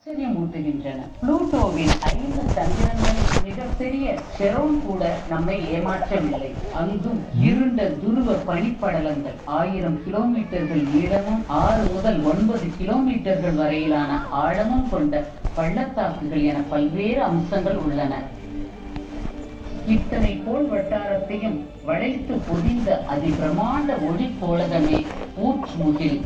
ஆச்சரியமூட்டுகின்றன. புளூட்டோவின் 5 சந்திரங்களில் மிகப்பெரிய செரோன் கூட நம்மை ஏமாற்றவில்லை. அங்கும் இருண்ட துருவ பனிப்படலங்கள் 1000 கிலோமீட்டர்கள் நீளமும் 6 முதல் 9 கிலோமீட்டர்கள் வரையிலான ஆழமும் கொண்ட பள்ளத்தாக்குகள் என பல்வேறு அம்சங்கள் உள்ளன. இத்தனை கோள் வட்டாரத்தையும் வளைத்து பொதிந்த அதிபிரமாண்ட ஒளி கோலகமே ஊட்முகில்.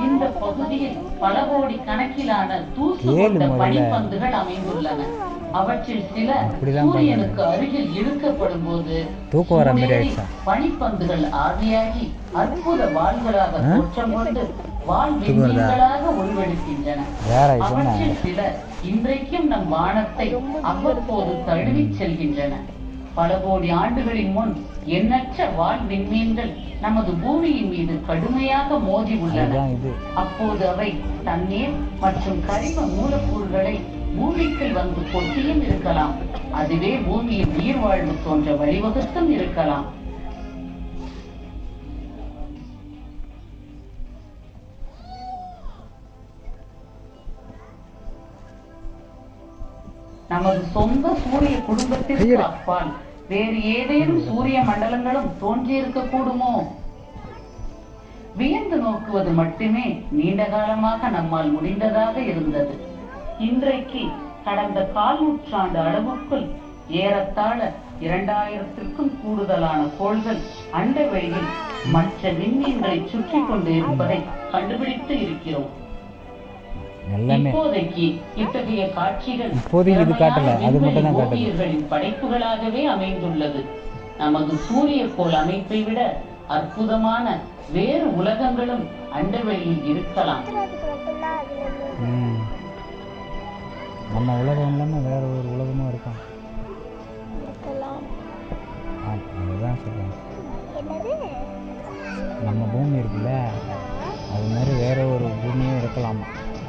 இந்த பகுதியில் பல கோடி கணக்கிலான தூசு கொண்ட பனிப்பந்துகள் அமைந்துள்ளன. அவற்றில் சில சூரியனுக்கு அருகில் இழுக்கப்படும் போது பனிப்பந்துகள் ஆவியாகி அற்புத வாள்களாக தோற்றம் கொண்டு வால் விண்மீன்களாக உருவெடுக்கின்றன. அவற்றில் சில இன்றைக்கும் நம் வானத்தை அவ்வப்போது தழுவிச் செல்கின்றன. பல கோடி ஆண்டுகளின் முன் எண்ணற்ற வால் விண்மீன்கள் நமது பூமியின் மீது கடுமையாக மோதி உள்ளன. அப்போது அவை தண்ணீர் மற்றும் கரிம மூலக்கூறுகளை பூமிக்குள் வந்து கொட்டியும் இருக்கலாம். அதுவே பூமியில் உயிர் வாழ்வு தோன்ற வழிவகுத்தும் இருக்கலாம். நமது சொந்த சூரிய குடும்பத்திற்கு அப்பால் வேறு ஏதேனும் சூரிய மண்டலங்களும் தோன்றியிருக்க கூடுமோ? வியந்து நோக்குவது மட்டுமே நீண்ட காலமாக நம்மால் முடிந்ததாக இருந்தது. இன்றைக்கு கடந்த 1/4 நூற்றாண்டு அளவுக்குள் ஏறத்தாழ 2000க்கும் கூடுதலான கோள்கள் அண்டவெளியில் மற்ற விண்மீன்களை சுற்றி கொண்டு இருப்பதை கண்டுபிடித்து இருக்கிறோம். இப்போதைக்கு இத்தகைய காட்சிகள் ஓவியர்களின் படைப்புகளாகவே அமைந்துள்ளது. நமது சூரிய கோள் அமைப்பை விட அற்புதமான வேறு உலகங்களும் அண்டவெளியில் இருக்கலாம். நம்ம உலகம் இல்லாம வேற ஒரு உலகமும் இருக்கான். அதுதான் சொல்றேன். நம்ம பூமி இருக்குல்ல, அது மாதிரி வேற ஒரு பூமியும் இருக்கலாமா?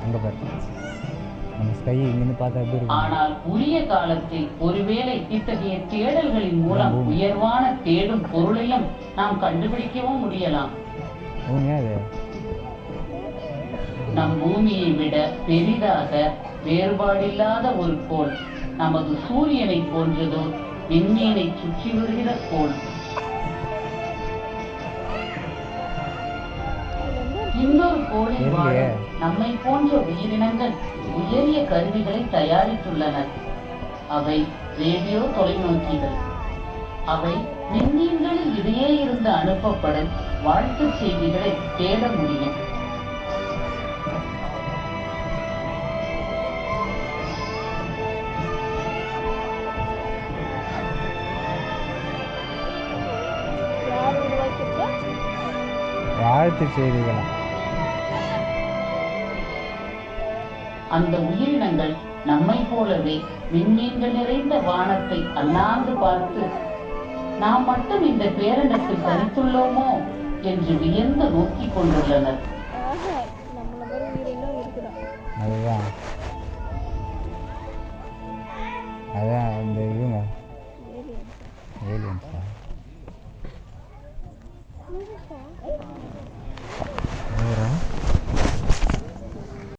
அங்க பாரு, நம்ம ஸ்கை இங்கிருந்து பார்த்தா எப்படி இருக்கும்? ஆனால் உரிய காலத்தில் ஒருவேளை இத்தகைய தேடல்களின் மூலம் உயர்வான தேடும் பொருளையும் நாம் கண்டுபிடிக்கவும் முடியலாம். நம் பூமியை விட பெரிதாக வேறுபாடில்லாத ஒரு கோள் நமது சூரியனை போன்றதோ விண்மீனை சுற்றி வருகிற கோள். இன்னொரு கோளில் வாழ நம்மை போன்ற உயிரினங்கள் உயரிய கருவிகளை தயாரித்துள்ளனர். அவை ரேடியோ தொலைநோக்கிகள். அவை விண்மீன்களில் இடையே இருந்து அனுப்பப்படும் வாழ்த்துச் செய்திகளை தேட முடியும். வாழ்த்து செய்திகளா? அந்த உயிரினங்கள் நம்மை போலவே விண்மீன்கள் நிறைந்த வானத்தை அண்ணாந்து பார்த்து நாம் மட்டும் இந்த பேரண்டத்தில் தனித்துள்ளோமோ என்று வியந்து நோக்கிக் கொண்டுள்ளனர். அதுதான்